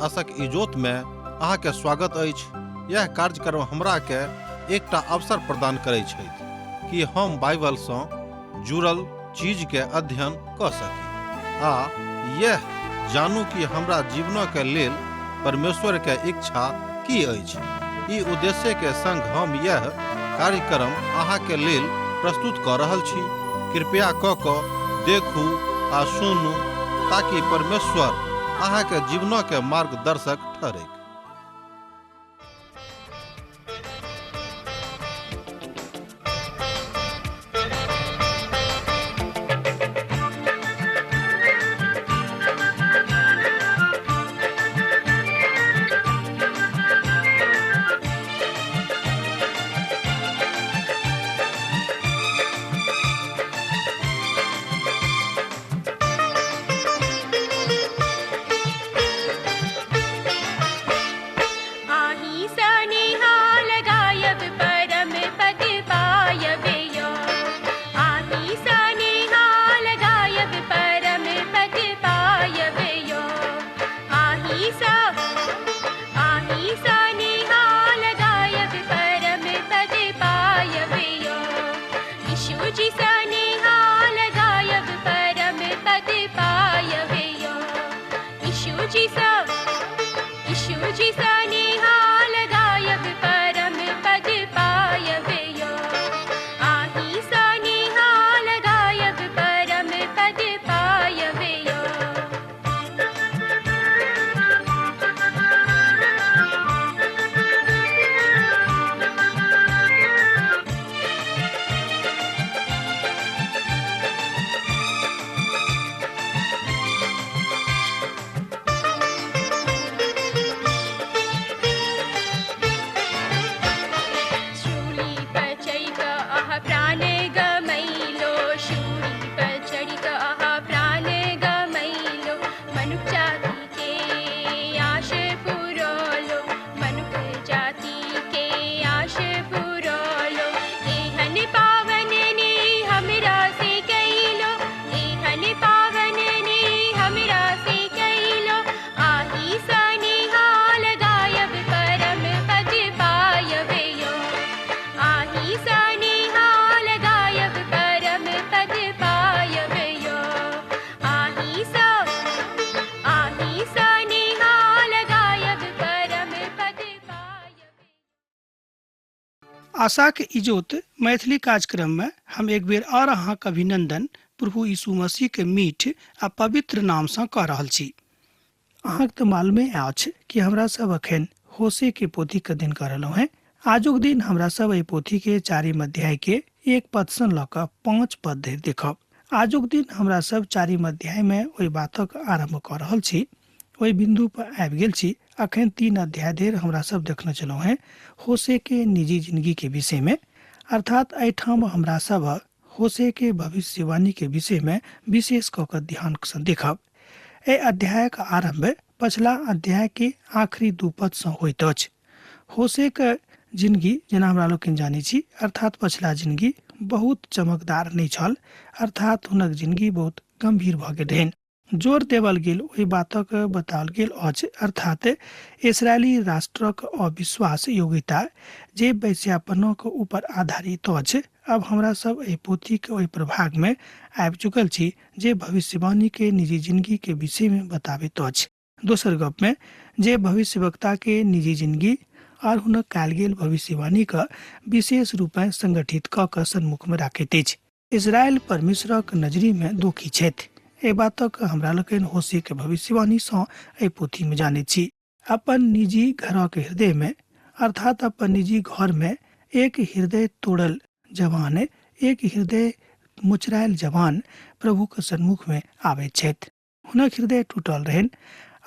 आशक इजोत में अहाँ के स्वागत अछि। यह कार्यक्रम हमरा के एकटा अवसर प्रदान करैत छथि कि हम बाइबल सँ जुड़ल चीज के अध्ययन क सकी आ यह जानू कि हमरा जीवन के लेल परमेश्वर के इच्छा की अछि। ई उद्देश्य के संग हम यह कार्यक्रम अहाँ के लेल प्रस्तुत क रहल छी। कृपया क देखू आ सुनू ताकि परमेश्वर अहाँ के जीवन के मार्गदर्शक ठहरे। आशा के इजोत मैथिली कार्यक्रम में हम एक बेर और अहाँक अभिनंदन प्रभु यीशु मसीह के मीठ आ पवित्र नाम से कह रहल छी। अहाँक तो मालूमे अछि कि हमरा सब अखन होशे के पोथी के दिन कर रहलहुँ हैं। आजुक दिन हमरा सब एहि पोथी के 4 अध्याय के 1 पद से ल क 5 पद धरि देखब। आजुक दिन हमरा सब 4 अध्याय में ओहि बातक आरंभ कर रहल छी। ओहि बिंदु पर आबि गेल छी। अखन 3 अध्याय धरि हमरा सब देखने चलहुँ हैं होशे के निजी जिंदगी के विषय में, अर्थात एठाम हमरा सब होशे के भविष्यवाणी के विषय में विशेष क के ध्यान से देखब। ए अध्याय का आरंभ पछला अध्याय के आखिरी 2 पद से होइत अछि। होशे के जिंदगी जेना हमरा लोग जानी छी, अर्थात पछला जिंदगी बहुत चमकदार नहीं छल, अर्थात हुनक जिंदगी बहुत गंभीर भ गेल रहनि। जोर देवल गेल ओहि बातक बताओल गेल अछि, अर्थात इस्राएली राष्ट्रक अविश्वास योग्यता जे वैश्यापनक ऊपर आधारित अछि। अब हमरा सब एहि पोथी के ओहि प्रभाग में आबि चुकल छी जे भविष्यवाणी के निजी जिंदगी के विषय में बताबैत अछि। दोसर गप में जे भविष्यवक्ता के निजी जिंदगी और हुनक कायल गेल भविष्यवाणी का विशेष रूप में संगठित क के सन्मुख में राखैत अछि। इजराइल परमेश्वरक नजरी में दोषी छथि। ए बातक हमरा लोकनि होशे के भविष्यवाणी सँ एहि पोथी में जाने छी। अपन निजी घर के हृदय में, अर्थात अपन निजी घर में एक हृदय तोड़ल जवान, एक हृदय मुचरायल जवान प्रभु के सन्मुख में आवे छथि। हुनक हृदय टूटल रहन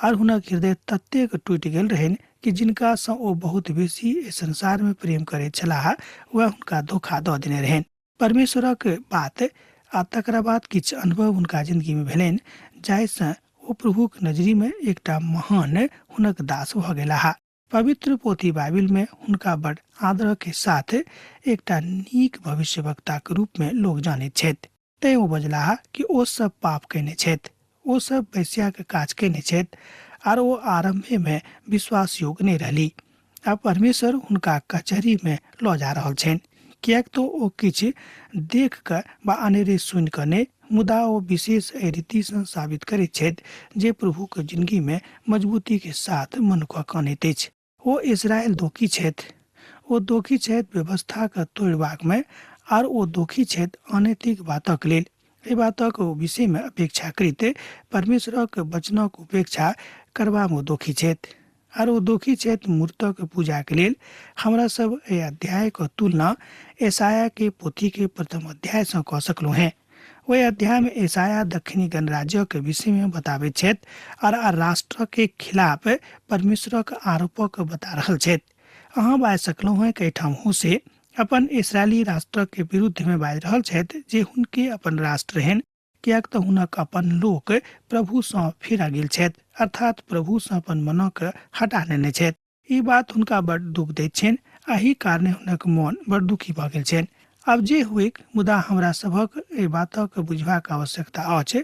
और हुनक हृदय ततेक टूटि गेल रहन कि जिनका सँ ओ बहुत बेसी संसार में प्रेम करे छलाह वह हुनका धोखा दऽ देने रहन। परमेश्वरक बात आ तकरा बाद किछु अनुभव हुनका जिंदगी में भेलनि जाहिसँ ओ प्रभुक नजरी में एकटा महान हुनक दास भ गेलाह। पवित्र पोथी बाइबिल में हुनका बड़ आदर के साथ एकटा नीक भविष्यवक्ता के रूप में लोग जानैत छथि। तैं ओ बजलाह कि ओ सब पाप केने छथि, ओ सब वैश्या के काज केने छथि और वो आरंभे में विश्वास योग्य नहीं रहली। अब परमेश्वर उनका कचहरी में लो जा रहल छेन, कियाक तो ओ किछ देख कर बा अनेरे सुन कर ने, मुदा ओ विशेष रीति से साबित करे छेद जे प्रभु के जिंदगी में मजबूती के साथ मनुष्य कनित अछि। ओ इजराइल दोखी छेद, ओ दोखी छेद व्यवस्था के तोड़बाक में, और ओ दोखी छेद अनैतिक बातक लेल। ए बातक विषय में अपेक्षाकृत परमेश्वरक वचनक उपेक्षा करबा में दोखी छेद, और वो दोखी छेद मूर्तक पूजा के लेल। हमरा सब ए अध्याय के तुलना एसाया के पोथी के प्रथम अध्याय से क सकलू हैं। वह अध्याय में एसाया दक्षिणी गणराज्य के विषय में बतावे छेद और राष्ट्र के खिलाफ परमेश्वर के आरोप बता रहल छेद। अहाँ बाज सकलू हैं कई ठाम से अपन इसराइली राष्ट्र के विरुद्ध में बाज रहल छेद जे हुनके अपन राष्ट्र हैं, कियाक तो हुनक अपन लोक प्रभु से फिरा गेल छेद, अर्थात प्रभु से अपन मनक हटा लेने छेद। ई बात हुनका बड़ दुख दैत छेन, एही कारणे हुनक मन बड़ दुखी भ गेल छेन। अब जे हुए मुदा हमरा सबक ए बातक बुझबाक आवश्यकता अछि।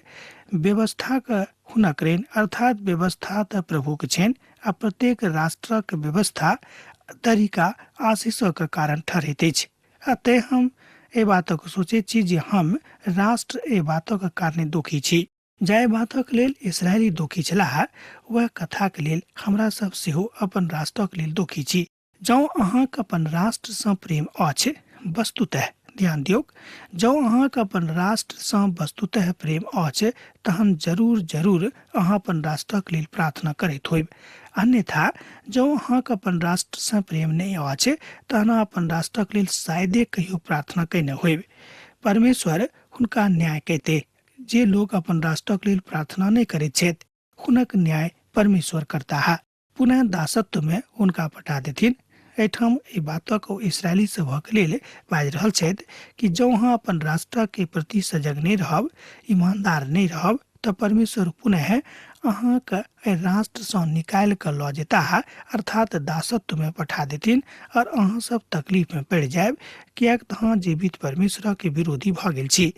व्यवस्था के हुनक रेन, अर्थात व्यवस्था त प्रभु के छेन, आ प्रत्येक राष्ट्रक व्यवस्था तरीका आशीषक कारण ठहरैत अछि। अतः हम ए बातक सोचे छी जे हम राष्ट्र ए बातक कारणे दुखी छी। जाय बातक लेल इसराइली दुखी छलाह, वह कथा के लेल हमरा सब सेहो अपन राष्ट्रक लेल दुखी छी। जौ अहाँक अपन राष्ट्र सँ प्रेम अछि, वस्तुतः ध्यान दियौ, जौ अहाँक अपन राष्ट्र सँ वस्तुतः प्रेम अछि तहन जरूर जरूर अहाँ अपन राष्ट्रक लेल प्रार्थना करैत होइब। अन्यथा जौ अहाँक अपन राष्ट्र सँ प्रेम नहीं अछि तहन अपन राष्ट्रक लेल शायदे कहियो प्रार्थना कैने होइब। परमेश्वर हुनका न्याय कैते। जे लोग अपन राष्ट्रक लेल प्रार्थना नहीं करैत छथि, हुनक न्याय परमेश्वर करता है। पुनः दासत्व में हुनका पठा देथिन। एठाम ए बातक इसराइली सभक लेल बाज रहल छथि कि जौ अहाँ अपन राष्ट्र के प्रति सजग नहीं रहब, ईमानदार नहीं रहब, तो परमेश्वर पुनः अहाँक राष्ट्र से निकाल कर लऽ जेता है, अर्थात दासत्व में पठा देथिन, और अहाँ सब तकलीफ में पड़ जायब, कियाक तहाँ जीवित परमेश्वर के विरोधी भ गेल छी।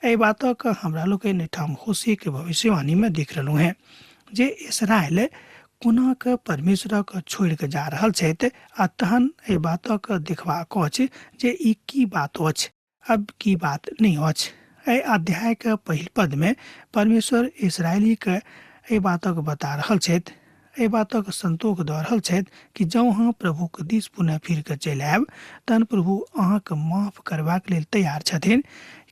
ए बातक हमरा लोग एठाम होशे के भविष्यवाणी में देख रहलू हैं जे इसराइल कोना के परमेश्वर के छोड़ के जा रहल छथि, आ तहन ए बातक देखबाक अछि जे ई की बात अछि, अब की बात नहीं अछि। ए अध्याय के पहिल पद में परमेश्वर इसराइली के ए बातक बता रहल छथि, ए बातक संतोष दऽ रहल छथि कि जौ अहाँ प्रभु के दिस पुनः फिर के चलि आयब तहन प्रभु अहाँके माफ करबाक लेल तैयार छथिन,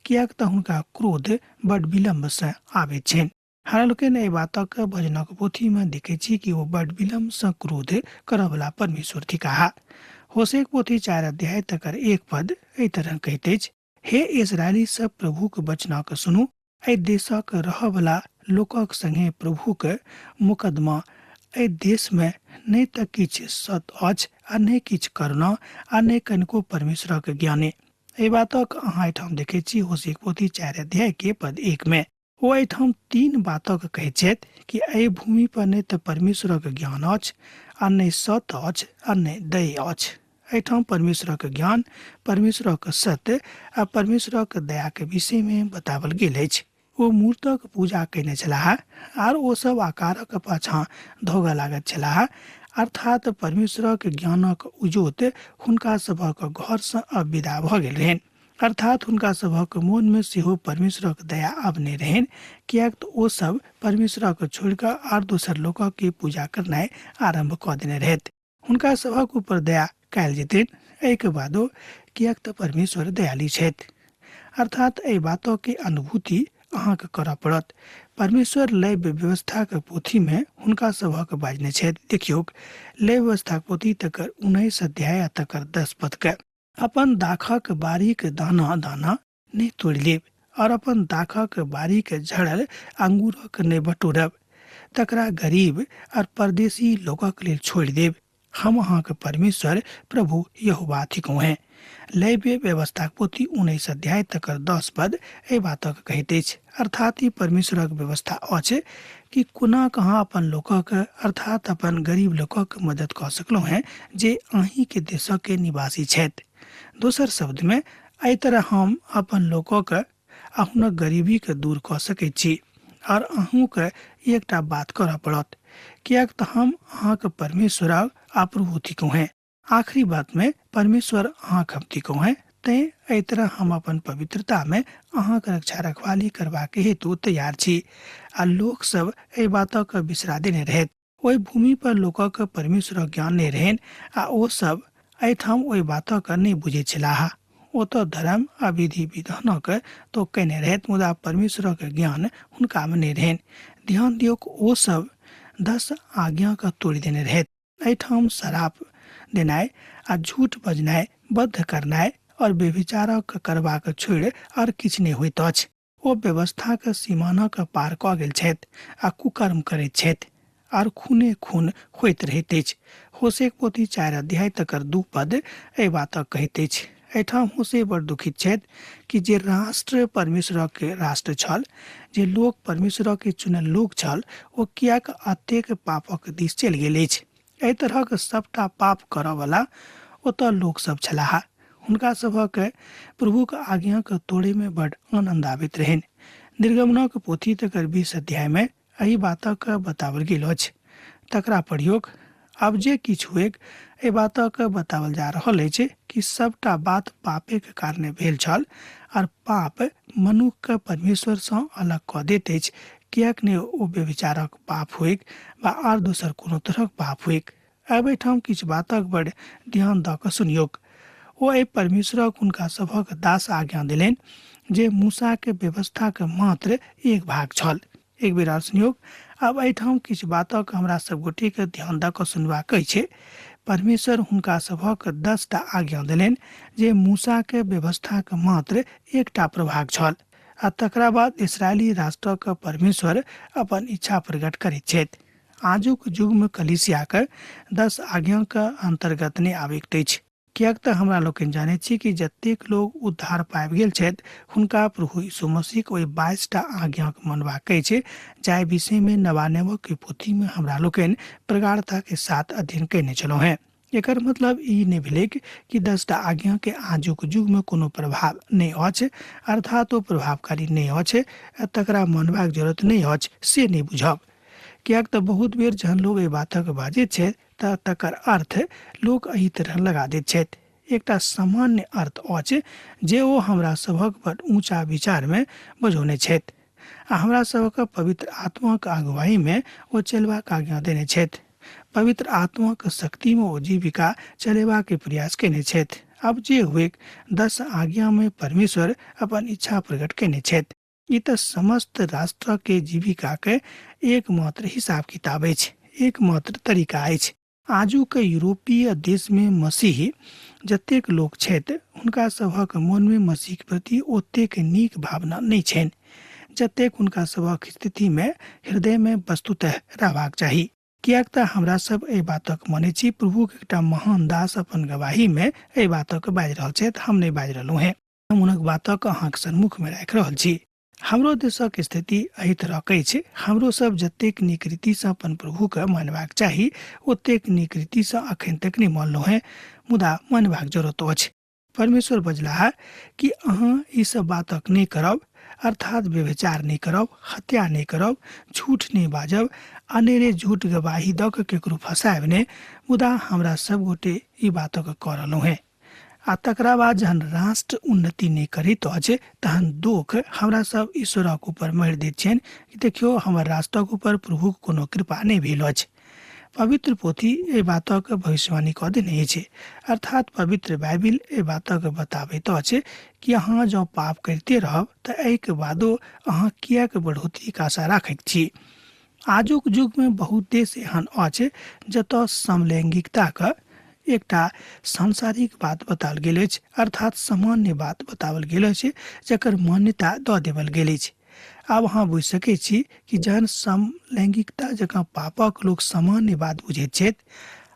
कियाक तऽ हुनका क्रोध बड विलम्ब से आबैत छनि। हमरा लोकनि एहि बातक भजनक पोथी में देखै छी कि वो बड विलम्ब से क्रोध करऽ वाला परमेश्वर थिकाहा। होशेक पोथी 4 अध्याय तकर 1 पद एहि तरह कहैत अछि, हे इस्राएली सब प्रभु के वचनक सुनू, एहि देशक रहऽ वाला लोकक संगे प्रभु के मुकदमा। एहि देश में नहीं तऽ किछु सत अछि, आ नहीं किछु करुणा, आ नहीं कनिको परमेश्वरक ज्ञाने। एहि बातक अहाँ एहिठाम देखै छी होशेक पोथी 4 अध्याय के पद 1 में। वो एहिठाम 3 बातक कहैत छथि कि एहि भूमि पर नहीं तऽ परमेश्वरक ज्ञान अछि, आ नहीं सत अछि, आ नहीं दया अछि। एहिठाम परमेश्वरक ज्ञान, परमेश्वरक सत्य आ परमेश्वरक दया के विषय में बतावल गेल अछि। वो मूर्तक पूजा कैने छलाह, आर ओ सब आकारक पाछा धोगा लागत छलाह, अर्थात परमेश्वरक ज्ञानक उजोत हुनका सभक घर से अब विदा भ गेल रहनि, अर्थात हुनका सभक मन में सेहो परमेश्वरक दया अब नहीं रहनि, कियाक तो ओ सब परमेश्वरक छोड़कर आर दोसर लोकक के पूजा करनाइ आरंभ क देने रहथि। हुनका सभक ऊपर दया कयल जेतनि, एहि के बादो कियाक तो परमेश्वर दयालु छथि, अर्थात एहि बातों के अनुभूति अहाँके करऽ पड़त। परमेश्वर लय व्यवस्था के पोथी में हुनका सभक बाजने छथि। देखियौ, लय व्यवस्था पोथी तकर 19 अध्याय तकर 10 पद के, अपन दाखक बारीक दाना दाना नहीं तोड़ लेब, और अपन दाखक बारीक झड़ल अंगूरक नहीं बटोरब, तकरा गरीब और परदेशी लोकक लेल छोड़ देब। हम अहाँके परमेश्वर प्रभु यहोवा थिकौ हैं। लय व्यवस्था पोथी 19 अध्याय तकर 10 पद एहि बातक कहैत अछि, अर्थात ई परमेश्वरक व्यवस्था अछि कि कोना कहाँ अपन लोकक अर्थात अपन गरीब लोकक मदद कऽ सकलहुँ हैं जे अहीं के देशक के निवासी छथि। दोसर शब्द में एहि तरह हम अपन लोकक आ हुनक गरीबी के दूर कऽ सकैत छी, और अहूँ के एकटा बात करऽ पड़त, कियाक तऽ हम अहाँके परमेश्वर आ प्रभु थिकौ हैं। आखिरी बात में परमेश्वर अहाँक हम थिकौ हैं, तैं एहि तरह हम अपन पवित्रता में अहाँके रक्षा रखवाली करबाक हेतु तैयार छी। आ लोक सब एहि बातक बिसरा देने रहैत। ओहि भूमि पर लोकक परमेश्वर ज्ञान नहि रहनि आ ओ सब एहिठाम ओहि बातक नहि बुझैत छलाह। ओ तऽ धर्म आ विधि विधानक तो कयने रहैत, मुदा परमेश्वरक ज्ञान हुनका में नहि रहनि। ध्यान दियौ, ओ सब 10 आज्ञाक तोड़ि देने रहैत। एहिठाम शराब देनाइ आ झूठ बजनाइ, बद्ध करनाइ और व्यभिचारक करबाक छोड़ि और किछु नहि होइत अछि। ओ व्यवस्थाक सीमानक पार कऽ गेल छथि आ कुकर्म करैत छथि आर खूने खून होइत रहैत अछि। होशेक पोथी 4 अध्याय तकर 2 पद एहि बातक कहैत अछि। एहिठाम होशे बड़ दुखित छथि कि जे राष्ट्र परमेश्वरक राष्ट्र छल, जे लोक परमेश्वरक चुनल लोक छल, ओ कियाक अतेक पापक दिस चलि गेल अछि। एहि तरहक सबटा पाप करऽ वाला ओतऽ लोक सब छलाह। हुनका सभक प्रभुक आज्ञाक तोड़े में बड़ आनंद आबैत रहनि। निर्गमनक पोथी तकर 20 अध्याय में एहि बातक बतावल गेल अछि। तकरा पढ़ियोक। अब जे किछु हुएक, एहि बातक बतावल जा रहल अछि कि सबटा बात पापे के कारणे भेल छल, और पाप मनुष्य के परमेश्वर सँ अलग कऽ दैत अछि, कियाक ने ओ व्यभिचारक पाप हुएक वा आर दोसर कोनो तरहक पाप हुएक। अब एहिठाम किछु बातक बड़ ध्यान दऽ कऽ सुनियोक। ओ एहि परमेश्वरक हुनका सभक दास आज्ञा देलनि, जे मूसा के व्यवस्था के मात्र एक भाग छल। एक बेर और सुनियोक। अब एहिठाम किछु बातक हमरा सब गोटे के ध्यान दऽ कऽ सुनबाक छै। परमेश्वर हुनका सभक 10 टा आज्ञा देलनि, जे मूसा के व्यवस्था के मात्र एकटा प्रभाग छल। आ तकरा बाद इसराइली राष्ट्रक परमेश्वर अपन इच्छा प्रकट करैत छथि। आजुक युग में कलीसिया के 10 आज्ञा के अंतर्गत नहि आबैत अछि, कियाक तऽ हमरा लोकनि जानै छी कि जतेक लोग उद्धार पाबि गेल छथि, हुनका प्रभु यीशु मसीह के 22 टा आज्ञा के मानबाक छै, जाहि विषय में नवानेवक के पोथी में हमरा लोकनि प्रगाढ़ता के साथ अध्ययन कयने छलहुँ हैं। एकर मतलब ई नहि भेलै कि 10 टा आज्ञा के आजुक युग में कोनो प्रभाव नहि अछि, अर्थात ओ प्रभावकारी नहि अछि, तकरा मानबाक जरूरत नहि अछि, से नहि बुझब। कियाक तऽ बहुत बेर जहन लोग एहि बातक बाजैत छै तऽ तकर अर्थ लोग एही तरह लगा दैत छथि। एकटा सामान्य अर्थ अछि जे ओ हमरा सभक बड़ ऊंचा विचार में बजौने छथि आ हमरा सभक पवित्र आत्माक अगुवाई में ओ चलबाक आज्ञा देने छथि। पवित्र आत्माक शक्ति में ओ जीविका चलेबाक प्रयास केने छथि। अब जे हुए 10 आज्ञा में परमेश्वर अपन इच्छा प्रकट केने छथि। ई तऽ समस्त राष्ट्र के जीविका के एकमात्र हिसाब किताब अछि, एकमात्र तरीका अछि। आजू के यूरोपीय देश में मसीही जतेक लोक छथि, हुनका सभक मन में मसीह के प्रति ओतेक नीक भावना नहि छनि, जतेक हुनका सभक स्थिति में हृदय में वस्तुतः रहबाक चाही। कियाक तऽ हमरा सब एहि बातक माने छी, प्रभु के एकटा महान दास अपन गवाही में एहि बातक बाजि रहल छथि, हम नहि बाजि रहलहुँ हैं। हम हुनक बातक अहाँके सन्मुख में राखि रहल छी। हमरो देशक स्थिति एहि तरह के छै। हमरो सब जतेक नीक रीति सँ अपन प्रभु के मानबाक चाही, ओतेक नीक रीति सँ अखन तक नहि मानलहुँ हैं, मुदा मानबाक जरूरत अछि। परमेश्वर बजलाह कि अहाँ ई सब बातक नहीं करब, अर्थात व्यभिचार नहीं करब, हत्या नहीं करब, झूठ नहीं बाजब, अनेरे झूठ गवाही दऽ कऽ केकरो फंसायब नहि, मुदा हमरा सब गोटे ई बातक कऽ रहलहुँ हैं। आ तकरा बाद जहन राष्ट्र उन्नति नहीं करैत अछि, तहन दुख हमरा सब ईश्वरक ऊपर मारि दैत छनि कि देखियौ हमर राष्ट्रक ऊपर प्रभुक कोनो कृपा नहीं भेल अछि। पवित्र पोथी एहि बातक भविष्यवाणी कऽ देने अछि, अर्थात पवित्र बाइबिल एहि बातक बताबैत अछि कि अहाँ जँ पाप करिते रहब तऽ एहिके बादो अहाँ किएक बढ़ोतरीक आशा राखैत छी। आजुक युग में बहुत देश एहन अछि जतऽ समलैंगिकताक एकटा सांसारिक बात बताओल गेल अछि, अर्थात सामान्य बात बताओल गेल अछि, जकर मान्यता दऽ देवल गेल अछि। आब अहाँ बुझि सकैत छी कि जहन समलैंगिकता जकाँ पापक लोक सामान्य बात बुझैत छथि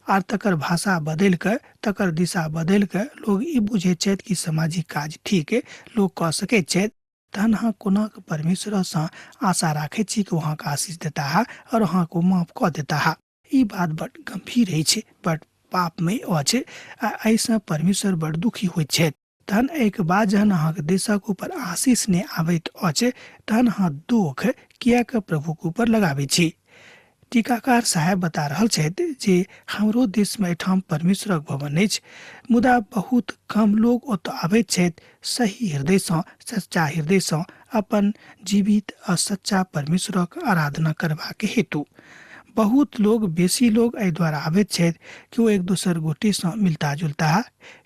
आर तकर भाषा बदलि कऽ, तकर दिशा बदलि कऽ लोग ई बुझैत छथि कि सामाजिक काज ठीक लोग कऽ सकैत छथि, तहन अहाँ कोना परमेश्वरसँ आशा राखैत छी कि वहाँके आशीष देता और अहाँके ओ माफ कऽ देता। ई बात बड़ गंभीर अछि, बड़ पापमय अछि आ एहिसँ परमेश्वर बड़ दुखी होइत छथि। तहन एक बाद जहन अहाँके देशक ऊपर आशीष ने आबैत अछि तहन अहाँ दुख कियाक प्रभुक ऊपर लगाबै छी। टीकाकार साहब बता रहल छथि जे हमरो देशमे एहिठाम परमेश्वरक भवन अछि, मुदा बहुत कम लोग ओतऽ आबैत छथि सही हृदयसँ, सच्चा हृदयसँ अपन जीवित आ सच्चा परमेश्वरक आराधना करबाक हेतु। बहुत लोग, बेसी लोग एहि द्वारा आबैत छथि कि ओ एक दोसर गोटेसँ मिलता जुलता,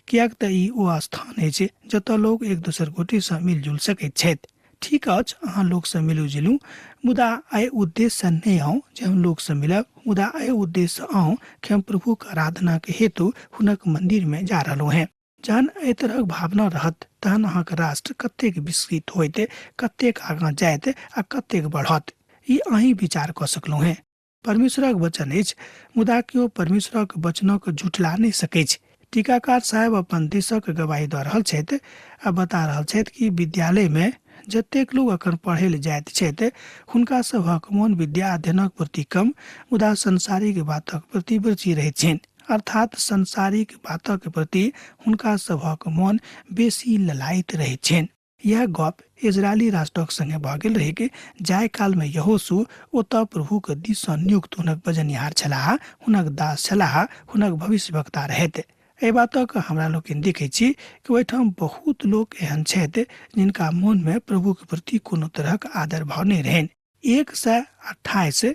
कियाक तऽ ई ओ स्थान अछि जतऽ लोग एक दोसर गोटेसँ मिलजुल सकैत छथि। ठीक अछि, अहाँ लोकसँ मिलू जुलू, मुदा एहि उद्देश्य नहि आउ जे हम लोकसँ मिलब, मुदा एहि उद्देश्य आउ कि हम प्रभुक आराधना के हेतु हुनक मंदिर में जा रहलहुँ हैं। जहन एहि तरहक भावना रहत तहन अहाँके राष्ट्र कतेक विकसित होइत, कतेक आगाँ जायत आ कतेक बढ़त, ई अहीं विचार कऽ सकलहुँ हैं। परमेश्वरक वचन अछि, मुदा केओ परमेश्वरक वचनक झुठला नहि सकैछ। टीकाकार साहब अपन देशक गवाही दऽ रहल छथि आ बता रहल छथि कि विद्यालय में जतेक लोग अखन पढ़ै ले जाइत छथि हुनका सभक मोन विद्या अध्ययनक प्रति कम, मुदा संसारिक बातक प्रति रुचि रहैत छनि। अर्थात संसारिक बातक प्रति हुनका सभक मोन बेसी ललायित रहैत छनि। यह गप इजरायली राष्ट्रक संगे भऽ गेल रहै कि जाय काल में यहोशू ओतऽ प्रभुक दिससँ नियुक्त हुनक बजनिहार छलाह, हुनक दास छलाह, हुनक भविष्यवक्ता रहथि। एहि बातक हमरा लोकनि देखै छी कि ओहिठाम बहुत लोक एहन छथि जिनका मोन में प्रभु के प्रति कोनो तरहक आदर भाव नहीं रहनि। 128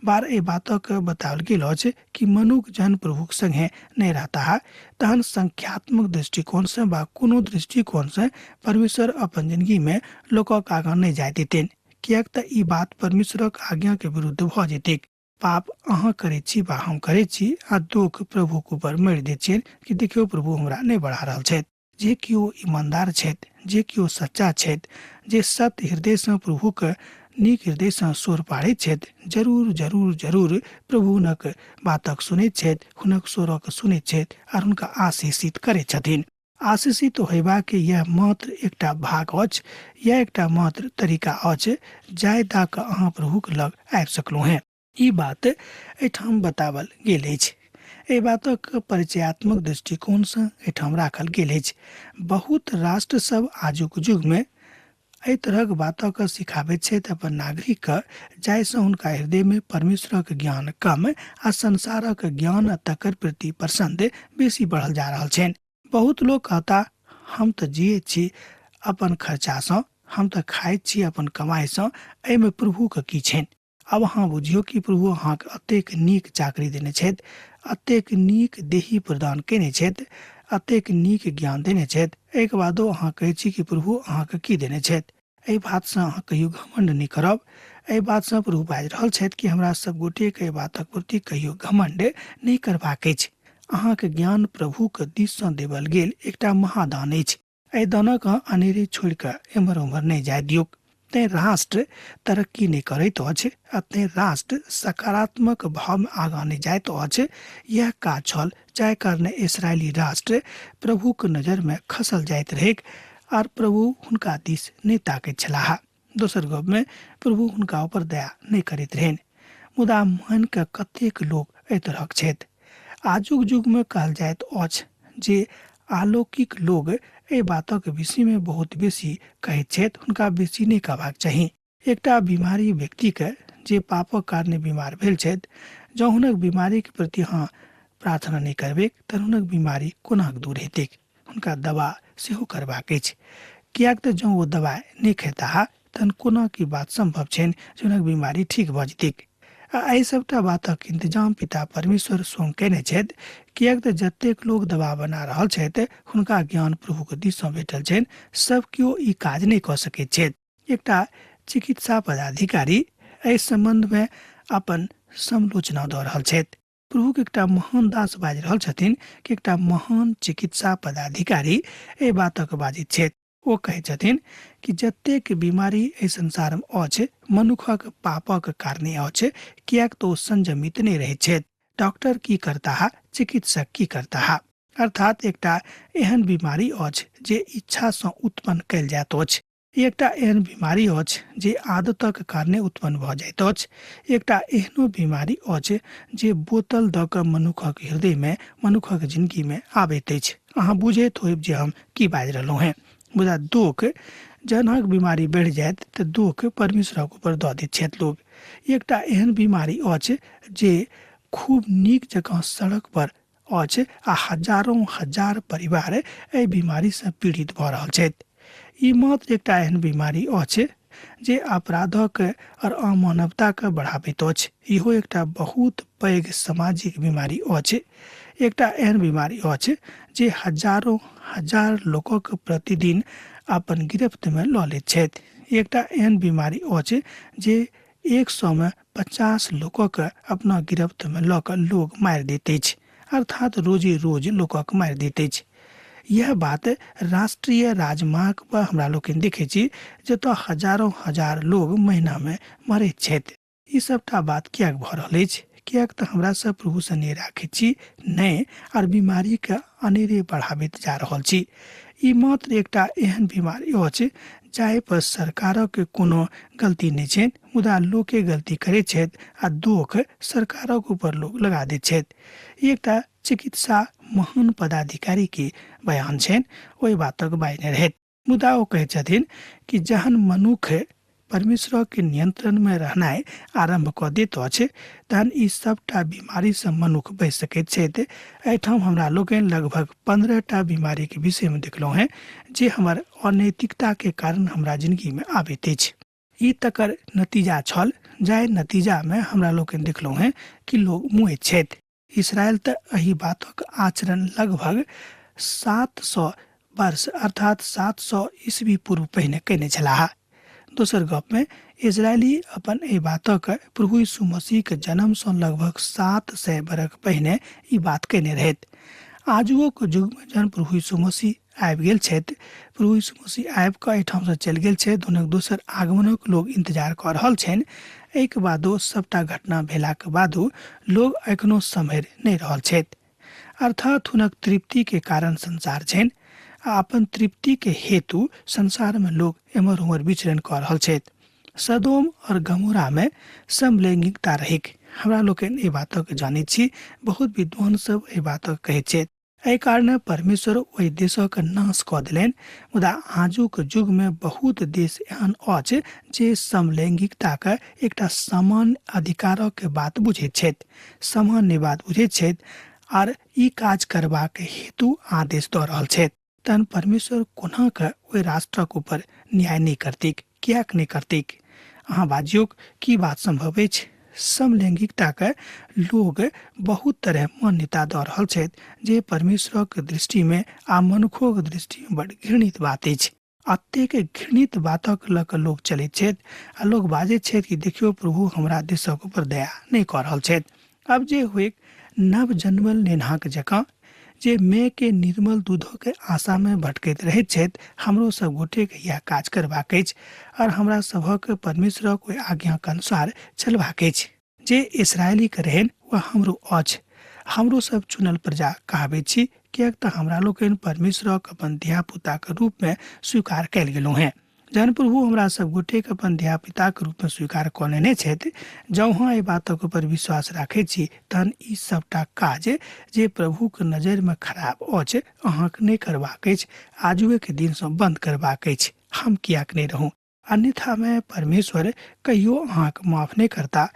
बार एहि बातक बताओल गेल अछि कि मनुख जहन प्रभुक संगे नहीं रहता तहन संख्यात्मक दृष्टिकोण से वा कोनो दृष्टिकोण से परमेश्वर अपन जिंदगी में लोकक आगाँ नहीं जाय देतनि, कियाक तऽ ई बात परमेश्वरक आज्ञा के विरुद्ध भऽ जेतैक। पाप अहाँ करै छी वा हम करै छी आ दुख प्रभुक ऊपर मरि दैत छियनि कि देखियौ प्रभु हमरा नहीं बढ़ा रहल छथि। जे केओ ईमानदार छथि, जे केओ सच्चा छथि, जे सत्य हृदयसँ प्रभुक नीक हृदयसँ स्वर पाड़ैत छथि, जरूर जरूर जरूर प्रभु हुनक बातक सुनैत छथि, हुनक स्वरक सुनैत छथि आ हुनका आशीषित करैत छथिन। आशीषित होयबाक यह मात्र एकटा भाग अछि, यह एकटा मात्र तरीका अछि जाय दऽ कऽ अहाँ प्रभुक लग आबि सकलहुँ हैं। ई बात एहिठाम बतावल गेल अछि। एहि बातक परिचयात्मक दृष्टिकोण से एहिठाम राखल गेल अछि। बहुत राष्ट्र सब आजुक युग में एहि तरहक बातक सिखाबैत छथि अपन नागरिक जाहिसँ हुनका हृदय में परमेश्वरक ज्ञान कम आ संसारक ज्ञान आ तकर प्रति पसंद बेसी बढ़ल जा रहल छनि। बहुत लोग कहता हम तऽ जिये छी अपन खर्चासँ, हम तऽ खाइत छी अपन कमाइसँ, एहिमे प्रभुक की छनि। अब अहाँ बुझियौ कि प्रभु अहाँके अतेक नीक चाकरी देने छथि, अतेक नीक देही प्रदान केने छथि, अतेक नीक ज्ञान देने छथि, एहिके बादो अहाँ कहै छी कि प्रभु अहाँके की देने छथि। एहि बातसँ अहाँ कहियो घमंड नहि करब। एहि बातसँ प्रभु बाजि रहल छथि कि हमरा सब गोटेके एहि बातक प्रति कहियो घमंड नहि करबाक अछि। अहाँके ज्ञान प्रभुक दिससँ देवल गेल एकटा महादान अछि। एहि दानक अनेरे छोड़ि कऽ एम्हर उम्हर नहि जाय दियौक। तैं राष्ट्र तरक्की नहीं करैत अछि आ तैं राष्ट्र सकारात्मक भाव में आगाँ नहीं जाइत अछि। यह काज छल जाय कारणे इस्राएली राष्ट्र प्रभुक नजर में खसल जाइत रहेक आर प्रभु हुनका दिस नहीं ताकैत छलाह। दोसर गप में प्रभु हुनका ऊपर दया नहीं करैत रहनि। मुदा मन के कतेक लोक एहि तरहक छथि। आजुक युग में कहल जाइत अछि जे अलौकिक लोग एहि बातक विषय में बहुत बेसी कहैत छथि, हुनका बेसी नहीं कहबाक चाही। एकटा बीमारी व्यक्ति के जे पापक कारणे बीमार भेल छथि, जँ हुनक बीमारी के प्रति अहाँ प्रार्थना नहीं करबै तऽ हुनक बीमारी कोना दूर हेतैक। हुनका दवा सेहो करबाक अछि, कियाक तऽ जँ ओ दवाइ नहीं खेताह तहन कोना की बात संभव छनि जे हुनक बीमारी ठीक भऽ जेतैक। आ एहि सबटा बातक इंतजाम पिता परमेश्वर स्वयं केने छथि, कियाक तऽ जतेक लोग दवा बना रहल छथि हुनका ज्ञान प्रभुक दिससँ भेटल छनि, सब केओ ई काज नहीं कऽ सकैत छथि। एकटा चिकित्सा पदाधिकारी एहि संबंध में अपन समालोचना दऽ रहल छथि। प्रभुक एकटा महान दास बाजि रहल छथिन कि एकटा महान चिकित्सा पदाधिकारी एहि बातक बाजैत छथि। ओ कहै छथिन कि जतेक बीमारी एहि संसार में अछि मनुखक पापक कारणे अछि, कियाक तऽ ओ संयमित नहीं रहैत छथि। डॉक्टर की करता, चिकित्सक की करता, अर्थात एकटा एहन बीमारी अछि जे इच्छा सँ उत्पन्न कयल जाइत अछि। एकटा एहन बीमारी अछि जे आदतक कारणे उत्पन्न भऽ जाइत अछि। एकटा एहनो बीमारी अछि जे बोतल दऽ कऽ मनुखक हृदय में मनुखक जिंदगी में आबैत अछि। अहाँ बुझैत होइब जे हम की बाजि रहलहुँ हैं। मुदा दुख जनक बीमारी बढ़ जायत तऽ दुख परमेश्वरक ऊपर दऽ दैत छथि लोग। एकटा एहन बीमारी अछि जे खूब नीक जकाँ सड़क पर अछि आ हजारों हजार परिवार एहि बीमारी से पीड़ित भऽ रहल छथि। ई मात्र एकटा एहन बीमारी अछि जे अपराधक और अमानवताक बढ़ाबैत अछि। इहो एकटा बहुत पैघ सामाजिक बीमारी अछि। एकटा एहन बीमारी अछि जे हजारों हजार लोकक प्रतिदिन अपन गिरफ्त में लऽ लैत छथि। एकटा एहन बीमारी अछि जे 100 में 50 लोकक अपना गिरफ्त में लऽ कऽ लोग मारि दैत अछि, अर्थात रोजे रोज लोकक मारि दैत अछि। यह बात राष्ट्रीय राजमार्ग पर हमरा लोग देखे छी जतऽ हजारों हजार लोग महीना में मरैत छथि। ई सबटा बात कियाक भऽ रहल अछि? कियाक तऽ हमरा सब प्रभु से नहीं राखै छी, नहीं और बीमारी के अनेरे बढ़ाबैत जा रहल छी। ई मात्र एकटा एहन बीमारी अछि जाहि पर सरकारक कोनो गलती नहीं छै, मुदा लोके गलती करैत छथि आ दोष सरकारक ऊपर लोग लगा दैत छथि। एकटा चिकित्सा महान पदाधिकारी के बयान छनि, ओहि बातक बायने रहैत। मुदा ओ कहै छथिन कि जहन मनुख परमेश्वर के नियंत्रण में रहनाइ आरंभ कऽ दैत अछि तहन ई सबटा बीमारी से मनुख बचि सकैत छथि। एहिठाम हमरा लोकनि लगभग 15टा बीमारी के विषय में देखलहुँ हैं जे हमर अनैतिकता के कारण हमरा जिंदगी में आबैत अछि। ई तकर नतीजा छल जाहि नतीजा में हमरा लोकनि देखलहुँ हैं कि लोग मुँहैत छथि। इसराइल तऽ एहि बातक आचरण लगभग 700 वर्ष अर्थात 700 ईस्वी पूर्व पहिने कयने छलाह। दोसर गप में इजरायली अपन एहि बातक प्रभु यीशु मसीह के जन्म से लगभग 700 बरख पहिने ई बात कयने रहैत। आजुओ के युग में जहन प्रभु यीशु मसीह आबि गेल छथि, प्रभु यीशु मसीह आबि कऽ एहिठाम से चलि गेल छथि, हुनक दोसर आगमनक लोग इंतजार कऽ रहल छनि। एहिके बादो सबटा घटना भेलाक बादो लोग एखनो सम्हरि नहीं रहल छथि, अर्थात हुनक तृप्ति के कारण संसार छनि आ अपन तृप्ति के हेतु संसार में लोग एमहर उमहर विचरण कऽ रहल छथि। सदोम और गमोरा में समलैंगिकता रहिक हमरा लोकनि एहि बातक जानैत छी। बहुत विद्वान सब एहि बातक कहैत छथि। एहि कारणे परमेश्वर ओहि देशक नाश कऽ देलनि। मुदा आजुक युग में बहुत देश एहन अछि जे समलैंगिकता के एकटा सामान्य अधिकारक के बात बुझैत छथि, सामान्य बात बुझैत छथि आर ई काज करबाक हेतु आदेश दऽ रहल छथि। तहन परमेश्वर कोना के ओहि राष्ट्रक ऊपर न्याय नहीं करतिक? कियाक नहीं करतिक? अहाँ बाजियौ की बात संभव अछि? समलैंगिकता के लोग बहुत तरह मान्यता दऽ रहल छथि जे परमेश्वरक दृष्टि में आ मनुखोक दृष्टि में बड़ घृणित बात अछि। अतेक घृणित बातक लऽ कऽ लोग चलैत छथि आ लोग बाजैत छथि कि देखियौ प्रभु हमरा देशक ऊपर दया नहीं कऽ रहल छथि। अब जे हुए नव जन्मल नेनहाक जकाँ जे माय के निर्मल दूधो के आशा में भटकैत रहैत छथि, हमरो सब गोटे के यह काज करबाक अछि और हमरा सभक परमेश्वरक ओहि आज्ञाक अनुसार चलबाक अछि। जे इस्राएली के रहन वह हमरो अछि। हमरो सब चुनल प्रजा कहाबैत छी, कियाक तऽ हमरा लोकनि परमेश्वरक अपन धिया पुता के रूप में स्वीकार कयल गेलहुँ हैं। जहन प्रभु हमरा सब गोटे के अपन धिया पिता के रूप में स्वीकार कऽ लेने छथि, जँ अहाँ एहि बातक ऊपर विश्वास राखैत छी तहन ई सबटा काज जे प्रभु के नजर में खराब अछि अहाँके नहीं करबाक अछि, आजुए के दिन से बंद करबाक अछि। हम कियाक नहीं रहूं? अन्यथा में परमेश्वर कहियो अहाँके माफ नहीं करता।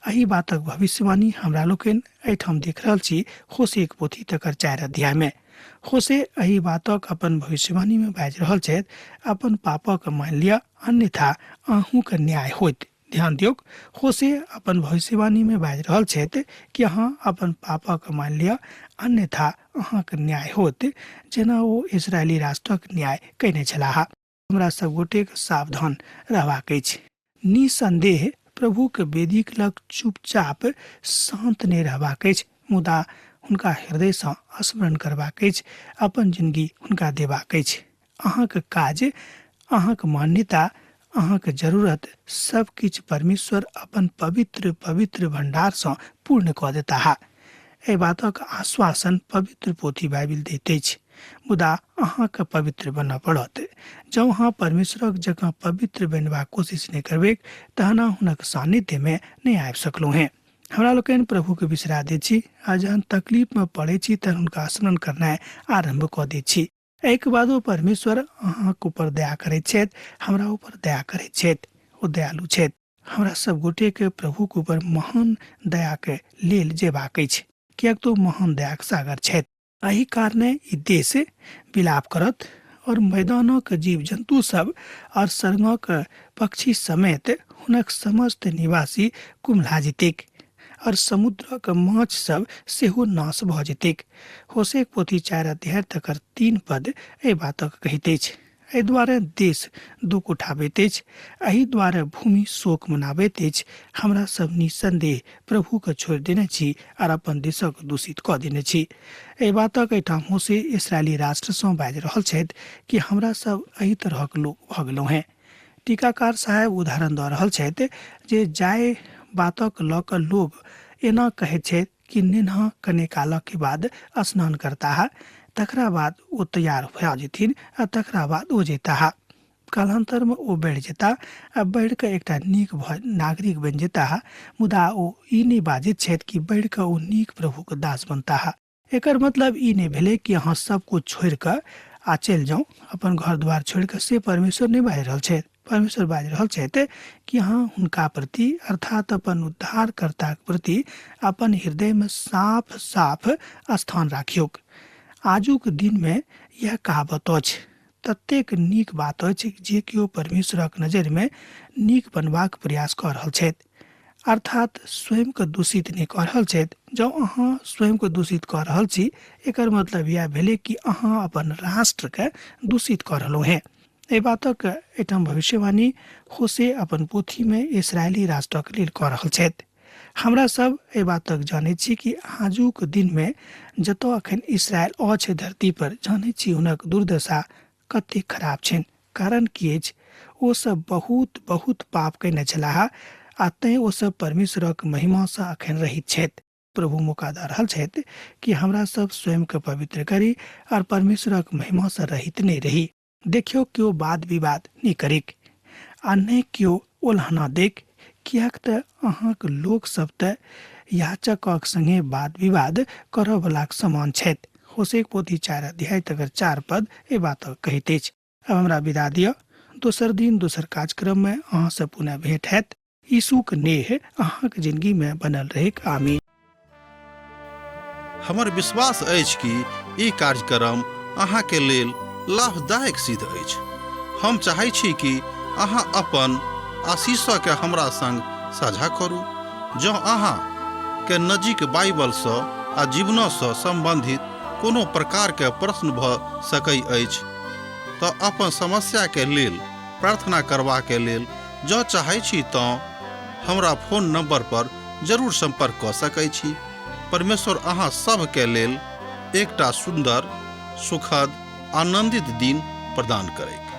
एहि बातक भविष्यवाणी हमरा लोकनि एहिठाम देख रहल छी होशे के पोथी तकर 4 अध्याय में। होशे एहि बातक अपन भविष्यवाणी में बाजि रहल छथि, अपन पापक मान लिअ अन्यथा अहूँ के न्याय होइत। ध्यान दियौ, होशे अपन भविष्यवाणी में बाजि रहल छथि कि अहाँ अपन पापक मान लिअ अन्यथा अहाँके न्याय होइत, जेना ओ इजरायली राष्ट्रक न्याय कयने छलाह। हमरा सब गोटे के सावधान रहबाक अछि। निसंदेह प्रभु के वेदी के लग चुपचाप शांत नहीं रहबाक अछि, मुदा हुनका हृदय से स्मरण करबाक अछि, अपन जिंदगी हुनका देबाक अछि। अहाँके काज, अहाँके मान्यता, अहाँके जरूरत सब किछु परमेश्वर अपन पवित्र पवित्र भंडार से पूर्ण कऽ देता है। एहि बातक आश्वासन पवित्र पोथी बाइबिल दैत अछि। मुदा अहाँके पवित्र बनना पड़त। जब अहाँ परमेश्वरक जगह पवित्र बनबाक कोशिश नहीं करबे तहन हुनक सानिध्य में नहीं आबि सकलहुँ हैं। हमरा लोकनि प्रभु के बिसरा दै छी आ जहन तकलीफ में पड़े छी तहन हुनका स्मरण करनाइ आरंभ कऽ दै छी। एहिके बादो परमेश्वर अहाँके ऊपर दया करैत छथि, हमरा ऊपर दया करैत छथि। ओ दयालु छथि। हमरा सब गोटे के प्रभु के ऊपर महान दया के लेल जेबाक अछि, कियाक तो महान दयाक सागर छथि। एहि कारणे ई देश विलाप करत और मैदानक जीव जंतु सब और सरंगक पक्षी समेत हुनक समस्त निवासी कुम्हला जेतैक और समुद्रक माछ सब सेहो नाश भऽ जेतैक। होशे पोथी 4 अध्याय तकर 3 पद एहि बातक कहैत अछि। एहि दुआरे देश दुख उठाबैत अछि, एहि दुआरे भूमि शोक मनाबैत अछि। हमरा सब निसंदेह प्रभु के छोड़ि देने छी और अपन देशक दूषित कऽ देने छी। एहि बातक एहिठाम होशे इस्राएली राष्ट्र सँ बाजि रहल छथि कि हमरा सब एहि तरहक लोक भऽ गेलहुँ हैं। टीकाकार साहब उदाहरण दऽ रहल छथि जे जाय बातक लऽ कऽ लोग एना कहैत छथि कि नेन्हा कने कालक के बाद स्नान करता, तकरा बाद ओ तैयार भऽ जेथिन आ तकरा बाद ओ जेता। कालांतर में ओ बढ़ि जेता आ बढ़ि कऽ एकटा नीक नागरिक बनि जेता। मुदा ओ ई नहि बाजैत छथि कि बढ़ि कऽ ओ नीक प्रभु के दास बनता। एकर मतलब ई नहीं भेले कि अहाँ सब कुछ छोड़ि कऽ आ चलि जाऊँ, अपन घर द्वार छोड़ि कऽ। से परमेश्वर नहीं बाजि रहल छथि। परमेश्वर बाजि रहल छथि कि अहाँ हुनका प्रति अर्थात अपन उद्धारकर्ता के प्रति अपन हृदय में साफ साफ स्थान राखियोक। आजुक दिन में यह कहावत अछि, ततेक नीक बात अछि जे किओ परमेश्वरक नजर में नीक बनबाक प्रयास कऽ रहल छथि, अर्थात स्वयं के दूषित नहीं कऽ रहल छथि। जब अहाँ स्वयं के दूषित कऽ रहल छी, एकर मतलब यह भेले कि अहाँ अपन राष्ट्र के दूषित कऽ रहलहुँ हैं। एहि बातक एहिठाम भविष्यवाणी होशे अपन पोथी में इस्राएली राष्ट्रक लेल कऽ रहल छथि। हमरा सब एहि बातक जानै छी कि आजुक दिन में जतऽ अखन इस्राएल अछि धरती पर, जानै छी हुनक दुर्दशा कतेक खराब छनि। कारण की अछि? ओ सब बहुत बहुत पाप कयने छलाह आ तें ओ सब परमेश्वरक महिमा सँ अखन रहित छथि। प्रभु मौका दऽ रहल छथि कि हमरा सब स्वयं के पवित्र करी और परमेश्वरक महिमा सँ रहित नहीं रही। देखियो क्यों वाद विवाद नहीं करिक आ नहीं क्यों उल्हना देख, कियाक तऽ अहाँक लोक सब तऽ याचकक संगे वाद विवाद करऽ बलाक समान छथि। होशे पोथी 4 अध्याय तकर 4 पद ए बात कहैत अछि। अब हमरा विदा दिअ। दोसर दिन दोसर कार्यक्रम में अहाँ से पुनः भेंट हैत। यीशुक नेह अहाँक जिंदगी में बनल रहेक। आमीन। हमर विश्वास अछि कि ई कार्यक्रम अहाँ के लेल लाभदायक सिद्ध अछि। हम चाहै छी कि अहाँ अपन आशीषों के हमरा संग साझा करू। जँ अहाँ के नजीक बाइबल सँ आ जीवनों सँ संबंधित कोनो प्रकार के प्रश्न भऽ सकै अछि तऽ अपन समस्या के लेल प्रार्थना करबा के लेल जँ चाहै छी तऽ हमरा फोन नंबर पर जरूर संपर्क कऽ सकै छी। परमेश्वर अहाँ सब के लेल एकटा सुंदर, सुखद, आनंदित दिन प्रदान करै।